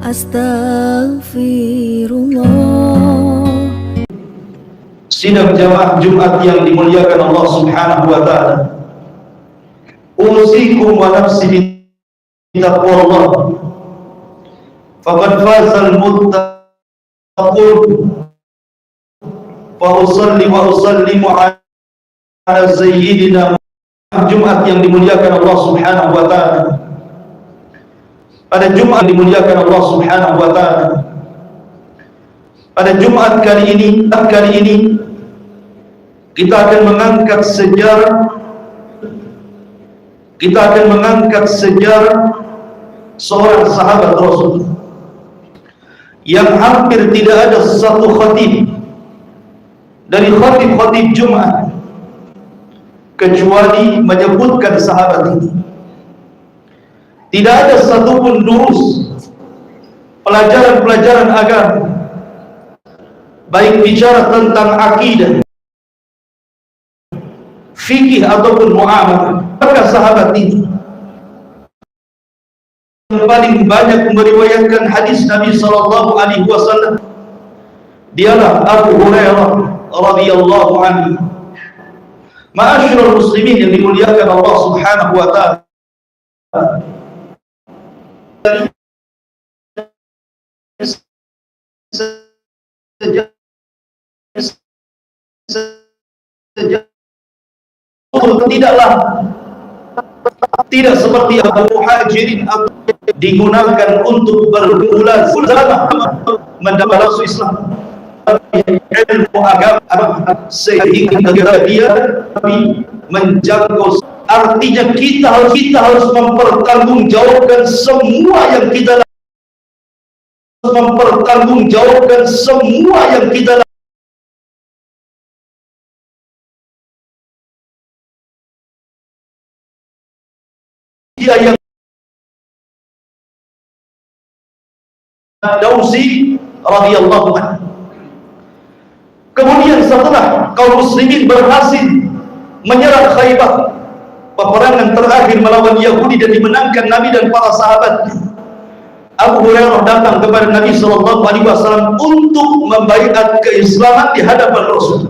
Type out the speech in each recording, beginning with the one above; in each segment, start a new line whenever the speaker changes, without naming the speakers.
Astaghfirullah.
Sidang jamaah Jumat yang dimuliakan Allah Subhanahu wa taala. Usikum wa nafsi bitaqwallah. Faqad fazal muttaqun. Fa usalli wa usallimu ala sayyidina Jumat yang dimuliakan Allah Subhanahu wa taala. Pada Jumat dimuliakan Allah Subhanahu wa taala. Pada Jumat kali ini kita akan mengangkat sejarah seorang sahabat Rasul yang hampir tidak ada satu khatib dari khatib Jumat kecuali menyebutkan sahabat ini. Tidak ada satupun durus pelajaran-pelajaran agama, baik bicara tentang akidah, fikih ataupun muamalah, maka sahabat ini yang paling banyak meriwayatkan hadis Nabi sallallahu alaihi wasallam dialah Abu Hurairah radhiyallahu anhu. Ma'asyiral muslimin yang dimuliakan Allah Subhanahu wa taala. Tidak seperti Abu Muhajirin digunakan untuk berulang mendapat Islam ilmu agama sehingga dia menjangkau. Artinya kita harus mempertanggungjawabkan semua yang kita dia yang Dausi radhiyallahu anhu. Kemudian setelah kaum muslimin berhasil menyerang Khaybar, peperangan terakhir melawan Yahudi dan dimenangkan Nabi dan para sahabat, Abu Hurairah datang kepada Nabi sallallahu alaihi wasallam untuk membaiat keislaman di hadapan Rasul.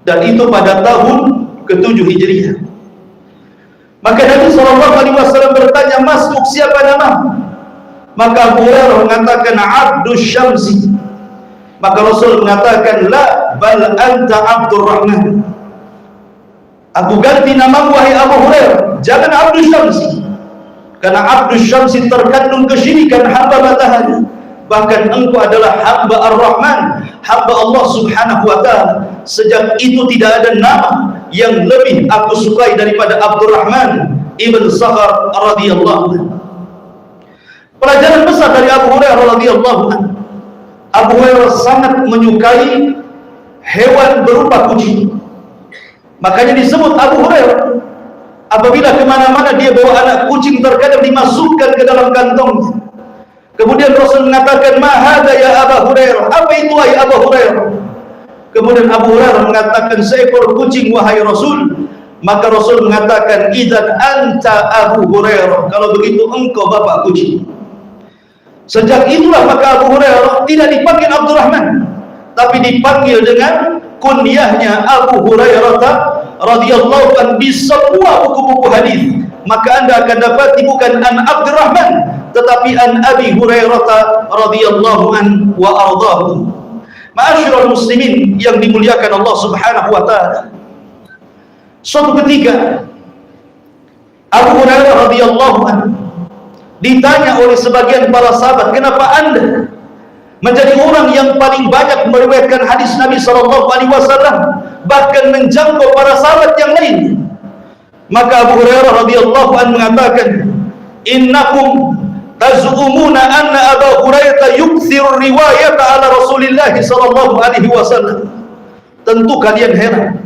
Dan itu pada tahun ke-7 Hijriah. Maka Nabi sallallahu alaihi wasallam bertanya, "Masuk siapa nama?" Maka Abu Hurairah mengatakan, "Abdus Syamsi." Maka Rasul mengatakan, "La bal anta Abdurrahman." Aku ganti namamu wahai Abu Hurairah, jangan Abdus Syamsi. Karena Abdus Syamsi terkandung kesyirikan, hamba matahari. Bahkan engkau adalah hamba Ar-Rahman, hamba Allah Subhanahu wa taala. Sejak itu tidak ada nama yang lebih aku sukai daripada Abdurrahman ibn Sakhar radhiyallahu anhu. Pelajaran besar dari Abu Hurairah radhiyallahu anhu. Abu Hurairah sangat menyukai hewan berupa kucing. Makanya disebut Abu Hurairah. Apabila kemana-mana dia bawa anak kucing, terkadang dimasukkan ke dalam kantongnya. Kemudian Rasul mengatakan, "Ma hadza ya Abu Hurairah?" Apa itu wahai Abu Hurairah? Kemudian Abu Hurairah mengatakan, "Seekor kucing wahai Rasul." Maka Rasul mengatakan, "Idzan anta Abu Hurairah." Kalau begitu engkau bapak kucing. Sejak itulah maka Abu Hurairah tidak dipanggil Abdurrahman, tapi dipanggil dengan kunyahnya Abu Hurairah radhiyallahu anhu di semua buku-buku hadis. Maka Anda akan dapat bukan an Abdurrahman, tetapi an Abi Hurairah radhiyallahu anhu wa ardhahu. Ma'asyiral muslimin yang dimuliakan Allah Subhanahu wa taala. Suatu ketika Abu Hurairah radhiyallahu anhu ditanya oleh sebagian para sahabat, "Kenapa Anda menjadi orang yang paling banyak meriwayatkan hadis Nabi sallallahu alaihi wasallam, bahkan menjangkau para sahabat yang lain?" Maka Abu Hurairah radhiyallahu anhu mengatakan, "Innakum tazumuna anna Abu Hurairah yukthiru riwayat ala Rasulillah sallallahu alaihi wasallam." Tentu kalian heran,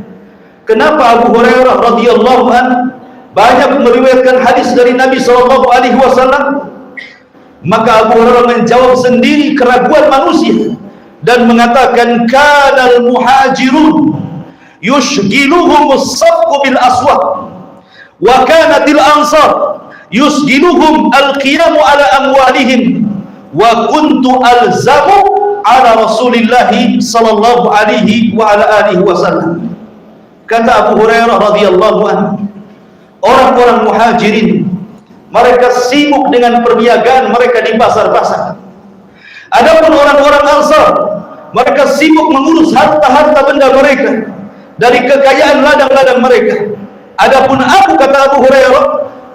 kenapa Abu Hurairah radhiyallahu anhu banyak meriwayatkan hadis dari Nabi sallallahu alaihi wasallam? Maka Abu Hurairah menjawab sendiri keraguan manusia dan mengatakan, "Kanal muhajirun yushgiluhum as-safqu bil aswaq wa kanatil ansar yusgiluhum al-qiyamu ala amwalihim wa kuntu alzamu ala Rasulillah sallallahu alaihi wa ala alihi wasallam. Kata Abu Hurairah radhiyallahu anhu, orang-orang muhajirin mereka sibuk dengan perniagaan mereka di pasar-pasar. Adapun orang-orang Ansar mereka sibuk mengurus harta-harta benda mereka dari kekayaan ladang-ladang mereka. Adapun aku, kata Abu Hurairah,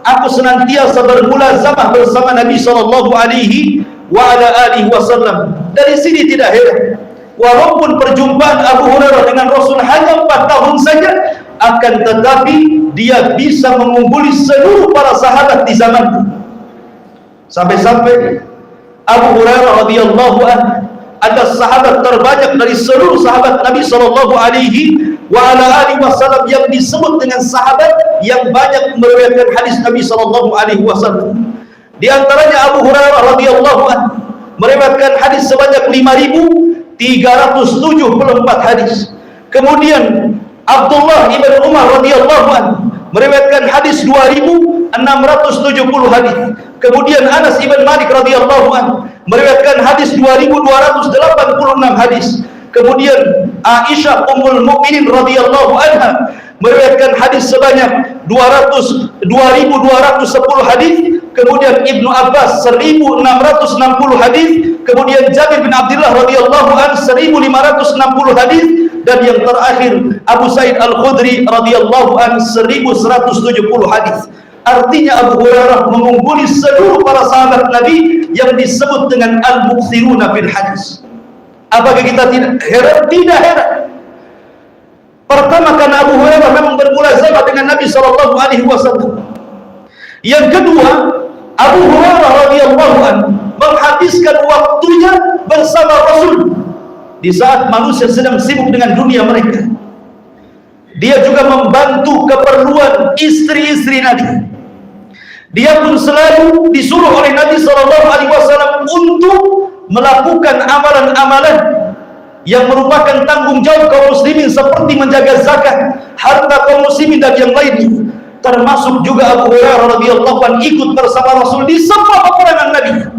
aku senantiasa bermulazamah bersama Nabi sallallahu alaihi wa ala alihi wasallam. Dari sini tidak heran, walaupun perjumpaan Abu Hurairah dengan Rasul hanya 4 tahun saja, akan tetapi dia bisa mengungguli seluruh para sahabat di zamannya. Sampai-sampai Abu Hurairah radhiyallahu anhu adalah sahabat terbanyak dari seluruh sahabat Nabi sallallahu alaihi wa ala alihi wasallam yang disebut dengan sahabat yang banyak meriwayatkan hadis Nabi sallallahu alaihi wasallam. Di antaranya Abu Hurairah radhiyallahu anhu meriwayatkan hadis sebanyak 5.374 hadis. Kemudian Abdullah ibn Umar radhiyallahu anhu meriwayatkan hadis 2.670 hadis. Kemudian Anas ibn Malik radhiyallahu anhu meriwayatkan hadis 2.286 hadis. Kemudian Aisyah ummul mukminin radhiyallahu anha meriwayatkan hadis sebanyak 2.210 hadis. Kemudian Ibnu Abbas 1.660 hadis. Kemudian Jabir bin Abdullah radhiyallahu anhu 1.560 hadis. Dan yang terakhir Abu Sa'id Al-Khudri radhiyallahu anhu 1.170 hadis. Artinya Abu Hurairah mengungguli seluruh para sahabat Nabi yang disebut dengan al-mukthiruna fil hadis. Apakah kita tidak heran? Tidak heran. Pertama, karena Abu Hurairah memang bermulazamah dengan Nabi sallallahu alaihi wasallam. Yang kedua, Abu Hurairah radhiyallahu anhu menghabiskan waktunya bersama Rasul di saat manusia sedang sibuk dengan dunia mereka. Dia juga membantu keperluan istri-istri Nabi. Dia pun selalu disuruh oleh Nabi sallallahu alaihi wasallam untuk melakukan amalan-amalan yang merupakan tanggung jawab kaum muslimin seperti menjaga zakat, harta kaum muslimin dan yang lainnya. Termasuk juga Abu Hurairah radhiyallahu anhu ikut bersama Rasul di semua peperangan Nabi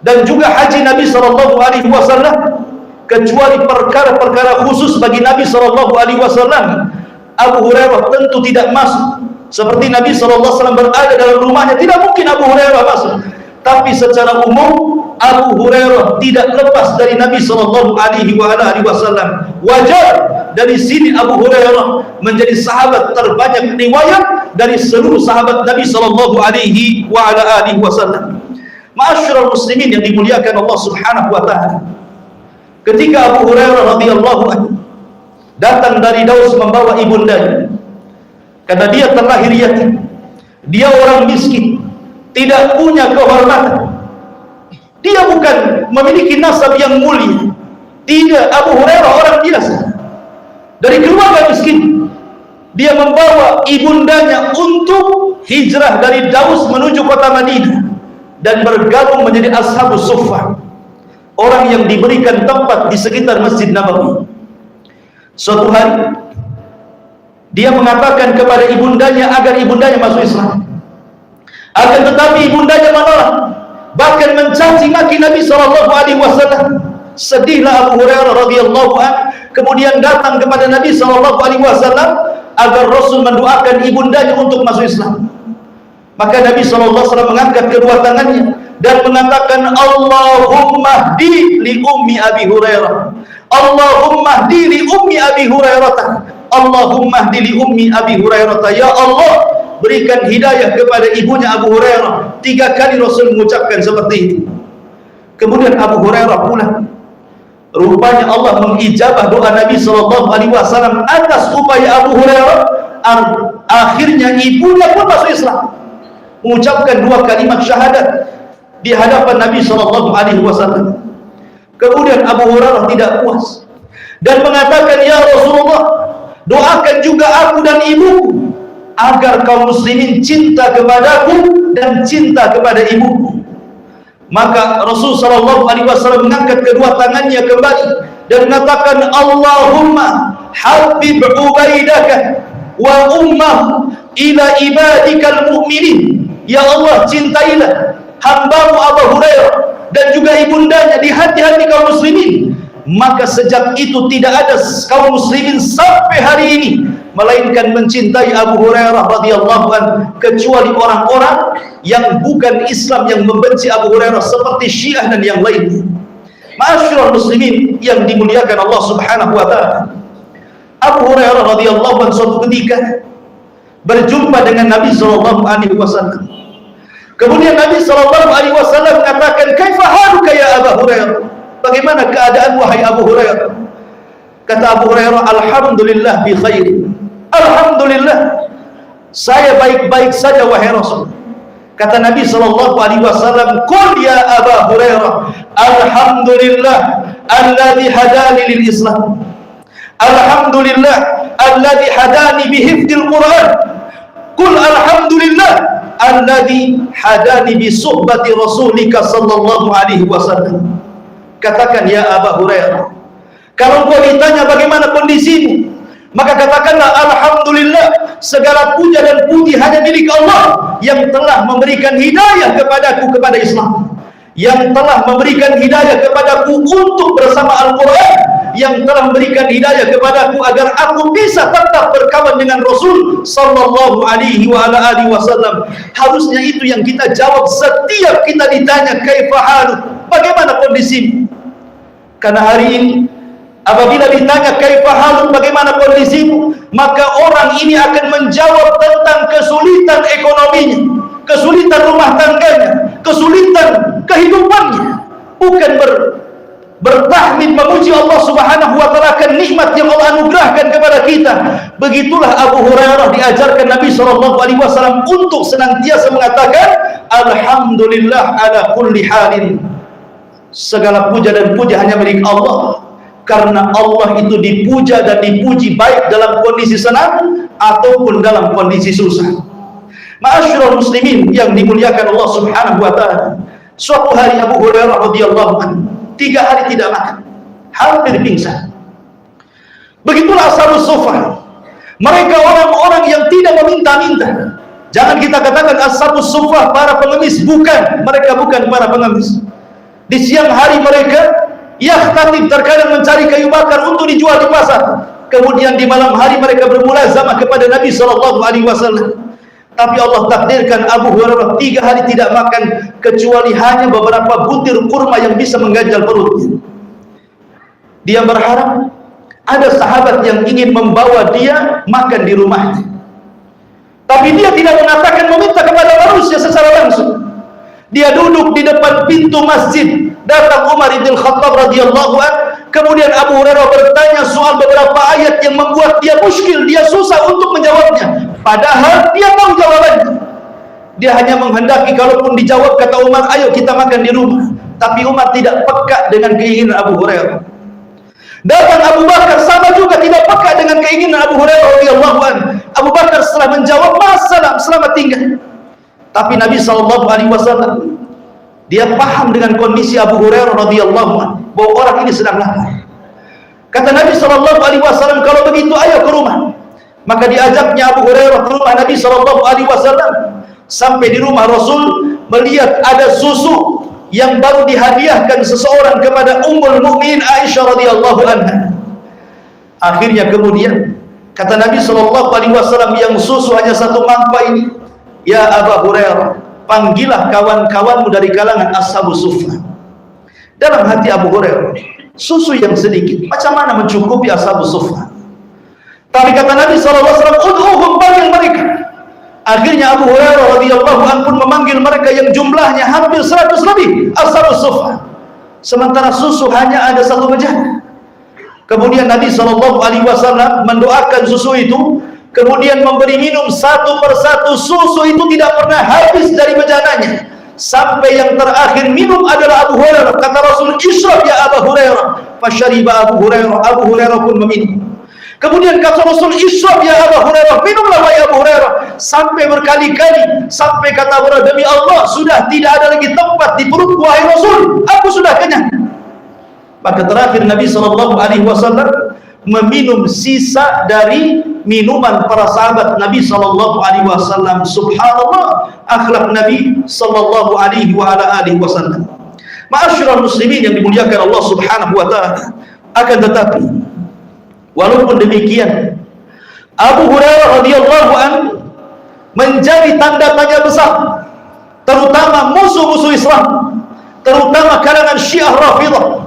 dan juga haji Nabi sallallahu alaihi wasallam, kecuali perkara-perkara khusus bagi Nabi sallallahu alaihi wasallam Abu Hurairah tentu tidak masuk. Seperti Nabi sallallahu alaihi wasallam berada dalam rumahnya, tidak mungkin Abu Hurairah masuk. Tapi secara umum Abu Hurairah tidak lepas dari Nabi sallallahu alaihi wasallam. Wajar dari sini Abu Hurairah menjadi sahabat terbanyak riwayat dari seluruh sahabat Nabi sallallahu alaihi wasallam. Ma'asyiral muslimin yang dimuliakan Allah Subhanahu wa taala. Ketika Abu Hurairah radhiyallahu anhu datang dari Daus membawa ibundanya, karena dia terlahir yatim, dia orang miskin, tidak punya kehormatan, dia bukan memiliki nasab yang mulia. Tidak, Abu Hurairah orang biasa dari keluarga miskin. Dia membawa ibundanya untuk hijrah dari Daus menuju kota Madinah dan bergabung menjadi Ashabus Suffah, orang yang diberikan tempat di sekitar Masjid Nabawi. Suatu hari dia mengatakan kepada ibundanya agar ibundanya masuk Islam. Akan tetapi ibundanya menolak, bahkan mencaci maki Nabi sallallahu alaihi wasallam. Sedihlah Abu Hurairah radhiyallahu anhu, kemudian datang kepada Nabi sallallahu alaihi wasallam agar Rasul mendoakan ibundanya untuk masuk Islam. Maka Nabi sallallahu alaihi wasallam mengangkat kedua tangannya dan mengatakan, Allahumma hdi li ummi Abi Hurairah, Allahumma hdi li ummi Abi Hurairah, Allahumma hdi li ummi Abi Hurairah. Ya Allah, berikan hidayah kepada ibunya Abu Hurairah. 3 kali Rasul mengucapkan seperti itu. Kemudian Abu Hurairah pulang. Rupanya Allah mengijabah doa Nabi sallallahu alaihi wasallam atas upaya Abu Hurairah. Akhirnya ibunya pun masuk Islam, mengucapkan 2 kalimat syahadat di hadapan Nabi sallallahu alaihi wasallam. Kemudian Abu Hurairah tidak puas dan mengatakan, ya Rasulullah, doakan juga aku dan ibuku agar kaum muslimin cinta kepadaku dan cinta kepada ibuku. Maka Rasul sallallahu alaihi wasallam mengangkat kedua tangannya kembali dan mengatakan, Allahumma habib ubaidaka wa ummahu ila ibadikal mu'minin. Ya Allah, cintailah hambamu Abu Hurairah dan juga ibundanya di hati-hati kaum muslimin, maka sejak itu tidak ada kaum muslimin sampai hari ini melainkan mencintai Abu Hurairah radhiyallahu anhu, kecuali orang-orang yang bukan Islam yang membenci Abu Hurairah seperti Syiah dan yang lainnya. Ma'asyiral muslimin yang dimuliakan Allah Subhanahu wa taala, Abu Hurairah radhiyallahu anhu suatu ketika berjumpa dengan Nabi sallallahu alaihi wasallam. Kemudian Nabi sallallahu alaihi wasallam mengatakan, "Kaifa haluka ya Abu Hurairah?" Bagaimana keadaan wahai Abu Hurairah? Kata Abu Hurairah, "Alhamdulillah bi khairin." Alhamdulillah, saya baik-baik saja wahai Rasul. Kata Nabi sallallahu alaihi wasallam, "Qul ya Abu Hurairah, alhamdulillah alladzi hadani lil Islam. Alhamdulillah alladzi hadani bi hifdzil Quran. Qul alhamdulillah alladzi hadani bi suhbati Rasulika sallallahu alaihi wasallam." Katakan ya Abu Hurairah, kalau kau ditanya bagaimana kondisimu, maka katakanlah alhamdulillah, segala puja dan puji hanya milik Allah yang telah memberikan hidayah kepadaku kepada Islam, yang telah memberikan hidayah kepadaku untuk bersama Al-Quran, yang telah memberikan hidayah kepadaku agar aku bisa tetap berkawan dengan Rasul sallallahu alaihi wa ala alihi wasallam. Harusnya itu yang kita jawab setiap kita ditanya kaifa haluk, bagaimana kondisimu? Karena hari ini apabila ditanya kaifa haluk, bagaimana kondisimu, maka orang ini akan menjawab tentang kesulitan ekonominya, kesulitan rumah tangganya, kesulitan kehidupannya, bukan bertahmid memuji Allah Subhanahu wa taala akan nikmat yang Allah anugerahkan kepada kita. Begitulah Abu Hurairah diajarkan Nabi sallallahu alaihi wasallam untuk senantiasa mengatakan alhamdulillah ala kulli halin. Segala puja dan puja hanya milik Allah, karena Allah itu dipuja dan dipuji baik dalam kondisi senang ataupun dalam kondisi susah. Ma'asyiral muslimin yang dimuliakan Allah Subhanahu wa taala, suatu hari Abu Hurairah radhiyallahu anhu 3 hari tidak makan, hampir pingsan. Begitulah ashabus suffah, mereka orang-orang yang tidak meminta-minta. Jangan kita katakan ashabus suffah para pengemis, bukan, mereka bukan para pengemis. Di siang hari mereka yakhtatib, terkadang mencari kayu bakar untuk dijual di pasar. Kemudian di malam hari mereka bermulazamah kepada Nabi sallallahu alaihi wasallam. Tapi Allah takdirkan Abu Hurairah 3 hari tidak makan, kecuali hanya beberapa butir kurma yang bisa mengganjal perutnya. Dia berharap ada sahabat yang ingin membawa dia makan di rumahnya, tapi dia tidak mengatakan meminta kepada manusia secara langsung. Dia duduk di depan pintu masjid. Datang Umar bin Khattab radhiyallahu anhu. Kemudian Abu Hurairah bertanya soal beberapa ayat yang membuat dia muskil, dia susah untuk menjawabnya. Padahal dia tahu jawabannya. Dia hanya menghendaki kalaupun dijawab, kata Umar, ayo kita makan di rumah. Tapi Umar tidak peka dengan keinginan Abu Hurairah. Datang Abu Bakar, sama juga tidak peka dengan keinginan Abu Hurairah radhiyallahu anhu. Abu Bakar setelah menjawab, "Masalam, selamat tinggal." Tapi Nabi sallallahu alaihi wasallam dia paham dengan kondisi Abu Hurairah radhiyallahu anhu bahwa orang ini sedang lapar. Kata Nabi sallallahu alaihi wasallam, "Kalau begitu ayo ke rumah." Maka diajaknya Abu Hurairah ke rumah Nabi sallallahu alaihi wasallam. Sampai di rumah Rasul, melihat ada susu yang baru dihadiahkan seseorang kepada Ummul Mukminin Aisyah radhiyallahu anha. Akhirnya kemudian kata Nabi sallallahu alaihi wasallam, yang susu hanya 1 mangkok ini, ya Abu Hurairah, panggillah kawan-kawanmu dari kalangan ashabus suffah. Dalam hati Abu Hurairah, susu yang sedikit, macam mana mencukupi ashabus suffah? Tapi kata Nabi SAW, ud'uhum, panggil mereka. Akhirnya Abu Hurairah radhiyallahu anhu pun memanggil mereka yang jumlahnya hampir 100 lebih ashabus suffah. Sementara susu hanya ada 1 bejana. Kemudian Nabi SAW mendoakan susu itu, kemudian memberi minum 1 persatu. Susu itu tidak pernah habis dari bejananya, sampai yang terakhir minum adalah Abu Hurairah. Kata Rasul, "Ishrab ya Abu Hurairah." Fasyariba Abu Hurairah. Abu Hurairah pun meminum. Kemudian kata Rasul, "Ishrab ya Abu Hurairah." Minumlah wahai Abu Hurairah. Sampai berkali-kali, sampai kata Abu Hurairah, "Demi Allah, sudah tidak ada lagi tempat di perut wahai Rasul, aku sudah kenyang." Maka terakhir Nabi SAW meminum sisa dari minuman para sahabat Nabi SAW. Subhanallah, akhlak Nabi SAW. Ma'asyiral muslimin yang dimuliakan Allah Subhanahu wa taala, akan tetapi walaupun demikian, Abu Hurairah radhiyallahu anhu menjadi tanda tanya besar, terutama musuh-musuh Islam, terutama kalangan Syiah Rafidah.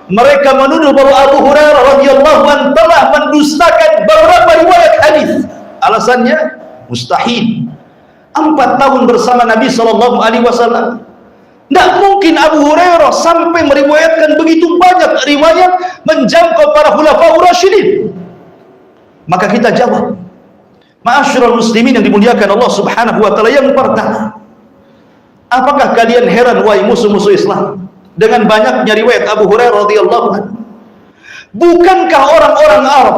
Mereka menuduh bahwa Abu Hurairah radhiyallahu anhu telah mendustakan beberapa riwayat hadis. Alasannya mustahil. 4 tahun bersama Nabi sallallahu alaihi wasallam, tidak mungkin Abu Hurairah sampai meriwayatkan begitu banyak riwayat menjangkau para khulafaur rasyidin. Maka kita jawab, ma'asyiral muslimin yang dimuliakan Allah Subhanahu wa taala, yang pertama, apakah kalian heran wahai musuh-musuh Islam dengan banyaknya riwayat Abu Hurairah radhiyallahu anhu? Bukankah orang-orang Arab,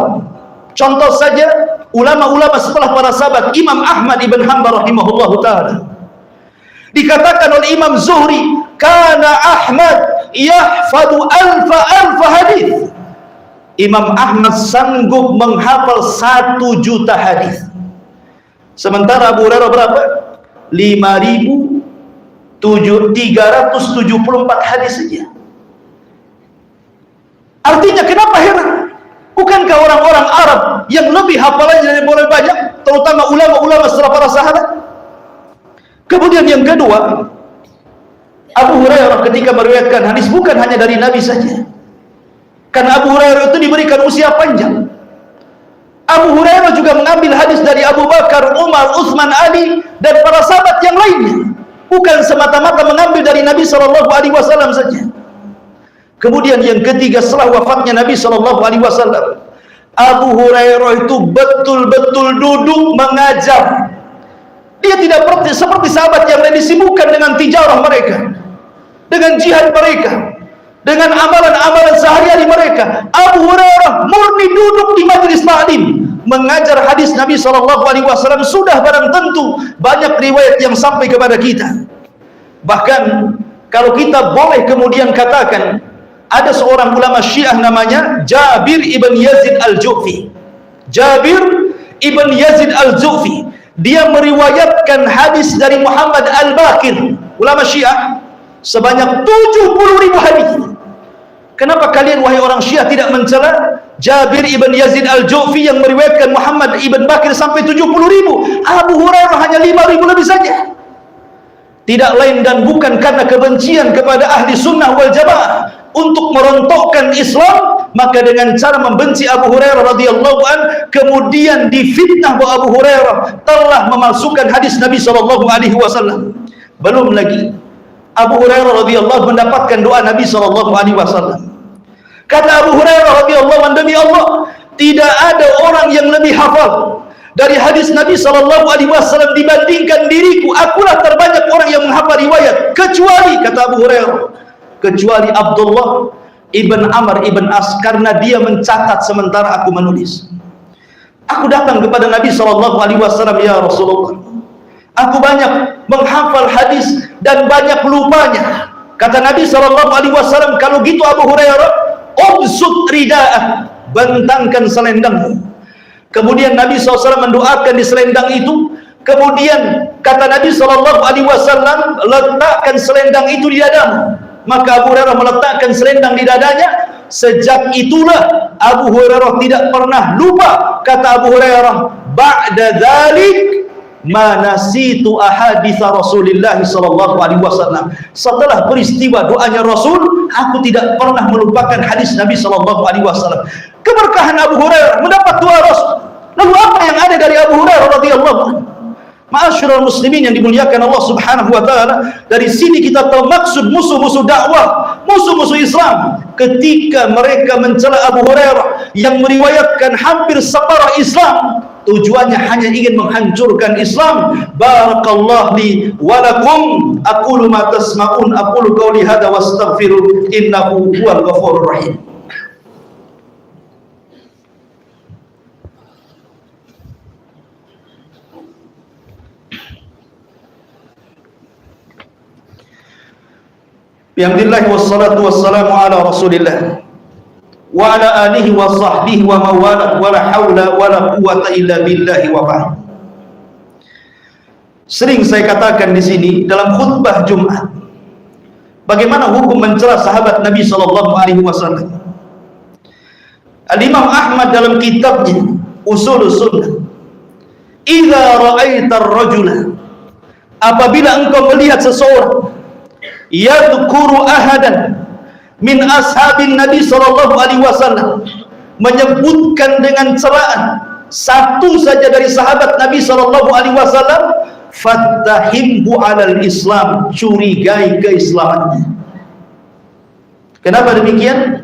contoh saja ulama-ulama setelah para sahabat, Imam Ahmad ibn Hanbal rahimahullahu taala, dikatakan oleh Imam Zuhri, kana Ahmad yahfadu alfa hadis. Imam Ahmad sanggup menghafal 1 juta hadis. Sementara Abu Hurairah berapa? 5.374 hadis saja. Artinya kenapa heran? Bukankah orang-orang Arab yang lebih hafalannya dari boleh banyak, terutama ulama-ulama setelah para sahabat? Kemudian yang kedua, Abu Hurairah ketika meriwayatkan hadis bukan hanya dari Nabi saja, karena Abu Hurairah itu diberikan usia panjang. Abu Hurairah juga mengambil hadis dari Abu Bakar, Umar, Utsman, Ali, dan para sahabat yang lainnya, bukan semata-mata mengambil dari Nabi SAW saja. Kemudian yang ketiga, setelah wafatnya Nabi SAW, Abu Hurairah itu betul-betul duduk mengajar. Dia tidak seperti sahabat yang lain disibukkan dengan tijarah mereka, dengan jihad mereka, dengan amalan-amalan sehari-hari mereka. Abu Hurairah murni duduk di majelis ta'lim, mengajar hadis Nabi SAW. Sudah barang tentu banyak riwayat yang sampai kepada kita. Bahkan kalau kita boleh kemudian katakan, ada seorang ulama Syiah namanya Jabir ibn Yazid al-Ju'fi. Jabir ibn Yazid al-Ju'fi, dia meriwayatkan hadis dari Muhammad al-Baqir, ulama Syiah, sebanyak 70.000 hadis. Kenapa kalian wahai orang Syiah tidak mencela Jabir ibn Yazid al-Ju'fi yang meriwayatkan Muhammad ibn Baqir sampai 70.000? Abu Hurairah hanya 5.000 lebih saja. Tidak lain dan bukan karena kebencian kepada ahli sunnah wal jamaah untuk merontokkan Islam, maka dengan cara membenci Abu Hurairah radhiyallahu an, kemudian difitnah bahwa Abu Hurairah telah memalsukan hadis Nabi SAW. Belum lagi Abu Hurairah radhiyallahu mendapatkan doa Nabi SAW. Kata Abu Hurairah radhiyallahu an, demi Allah, tidak ada orang yang lebih hafal dari hadis Nabi SAW dibandingkan diriku. Akulah terbanyak orang yang menghafal riwayat, kecuali, kata Abu Hurairah, kecuali Abdullah ibn Amr ibn As, karena dia mencatat sementara aku menulis. Aku datang kepada Nabi SAW, ya Rasulullah, aku banyak menghafal hadis dan banyak lupanya. Kata Nabi SAW, kalau gitu Abu Hurairah, ubsut rida'ah, bentangkan selendangmu. Kemudian Nabi SAW mendoakan di selendang itu. Kemudian kata Nabi SAW, letakkan selendang itu di dadamu. Maka Abu Hurairah meletakkan selendang di dadanya. Sejak itulah Abu Hurairah tidak pernah lupa. Kata Abu Hurairah, ba'da dzalik ma nasitu ahaditsa Rasulillah SAW. Setelah peristiwa doanya Rasul, aku tidak pernah melupakan hadis Nabi SAW. Keberkahan Abu Hurairah mendapat doa Rasul. Lalu apa yang ada dari Abu Hurairah radhiyallahu anhu? Ma'asyiral muslimin yang dimuliakan Allah Subhanahu wa taala, dari sini kita tahu maksud musuh-musuh dakwah, musuh-musuh Islam ketika mereka mencela Abu Hurairah yang meriwayatkan hampir separuh Islam, tujuannya hanya ingin menghancurkan Islam. Barakallahu li wa lakum, aqulu ma tasma'un, aqulu qawli hadza wastaghfiru innahu huwal ghafurur rahim. Bihamdillah wassalatu wassalamu ala Rasulillah wa ala alihi wa sahbihi wa mawala wa la hawla wa la quwwata illa billahi wa ba'd. Sering saya katakan di sini dalam khutbah Jumat, Bagaimana hukum mencela sahabat Nabi SAW? Al-Imam Ahmad dalam kitabnya Ushulus Sunnah, idza ra'aita ar-rajula, apabila engkau melihat seseorang yadhkuru ahadan min ashabin Nabi SAW, menyebutkan dengan celaan satu saja dari sahabat Nabi SAW, fattahimhu alal Islam, curigai keislamannya. Kenapa demikian?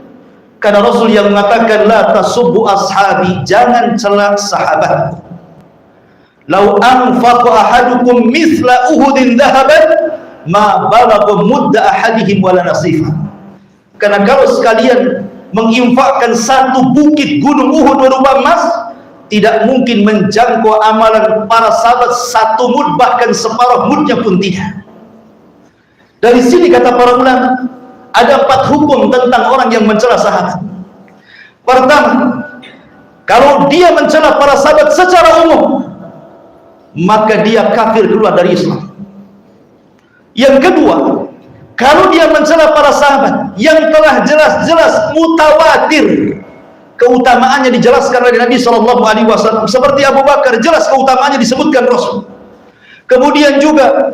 Karena Rasul yang mengatakan la tasubbu ashabi, jangan cela sahabat. Lau anfaqa ahadukum mithla uhudin dhahaban ma balagha mudda ahadihim wala nasifa. Karena kalau sekalian menginfakkan satu bukit gunung Uhud berupa emas, tidak mungkin menjangkau amalan para sahabat satu mud, bahkan separuh mudnya pun tidak. Dari sini kata para ulama, ada 4 hukum tentang orang yang mencela sahabat. Pertama, kalau dia mencela para sahabat secara umum, maka dia kafir, keluar dari Islam. Yang kedua, kalau dia mencela para sahabat yang telah jelas-jelas mutawatir keutamaannya dijelaskan oleh Nabi SAW, seperti Abu Bakar, jelas keutamaannya disebutkan Rasul. Kemudian juga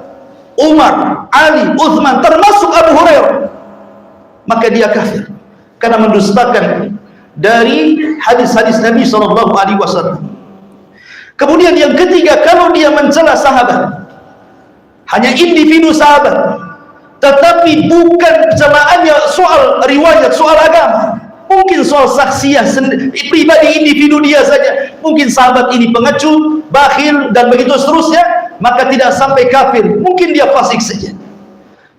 Umar, Ali, Uthman, termasuk Abu Hurairah, maka dia kafir karena mendustakan dari hadis-hadis Nabi SAW. Kemudian yang ketiga, kalau dia mencela sahabat, hanya individu sahabat, tetapi bukan celaannya soal riwayat, soal agama, mungkin soal saksiyah pribadi individu dia saja, mungkin sahabat ini pengecut, bakhil, dan begitu seterusnya, maka tidak sampai kafir, mungkin dia fasik saja.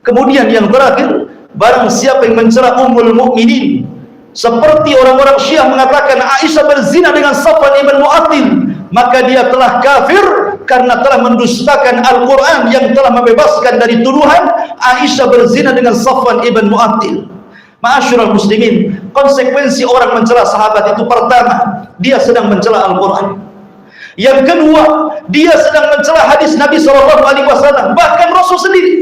Kemudian yang terakhir, barang siapa yang mencela Ummul Mukminin, seperti orang-orang Syiah mengatakan Aisyah berzina dengan Safwan ibn Mu'attil, maka dia telah kafir karena telah mendustakan Al-Quran yang telah membebaskan dari tuduhan Aisyah berzina dengan Safwan ibn Mu'attil. Ma'asyiral muslimin, konsekuensi orang mencela sahabat itu, pertama, dia sedang mencela Al-Quran. Yang kedua, dia sedang mencela hadis Nabi SAW, bahkan Rasul sendiri.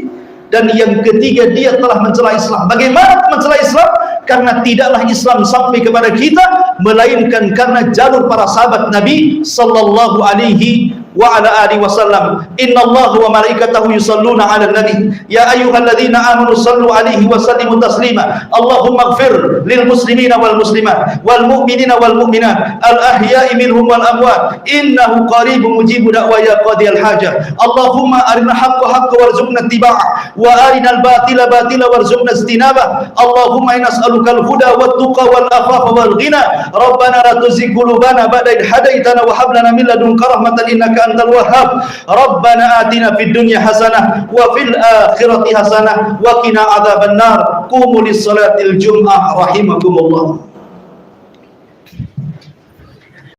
Dan yang ketiga, dia telah mencela Islam. Bagaimana mencela Islam? Karena tidaklah Islam sampai kepada kita melainkan karena jalur para sahabat Nabi sallallahu alaihi wa ala alihi wasallam. Innallaha wa malaikatahu yusalluna 'alan nabi ya ayyuhalladzina amanu sallu 'alaihi wa sallimu taslima. Allahumma ighfir lil muslimina wal muslimat wal mu'minina wal mu'minat al ahya'i minhum wal amwat innahu qaribun mujibu da'waya qadiyal hajah. Allahumma arina haqqa haqqa warzuqna ittiba'ah wa arinal batila batila warzuqna istinabah. Allahumma inna nas'aluka al-huda wat tuqa wal afafa wal ghina. Rabbana la tuzigh qulubana ba'da idh hadaitana wa hab lana min ladunka rahmatan innaka antal wahhab. Rabbana atina fid dunya hasanah wa fil akhirati hasanah wa qina adzabannar. Qumu lis salatil jum'ah rahimakumullah.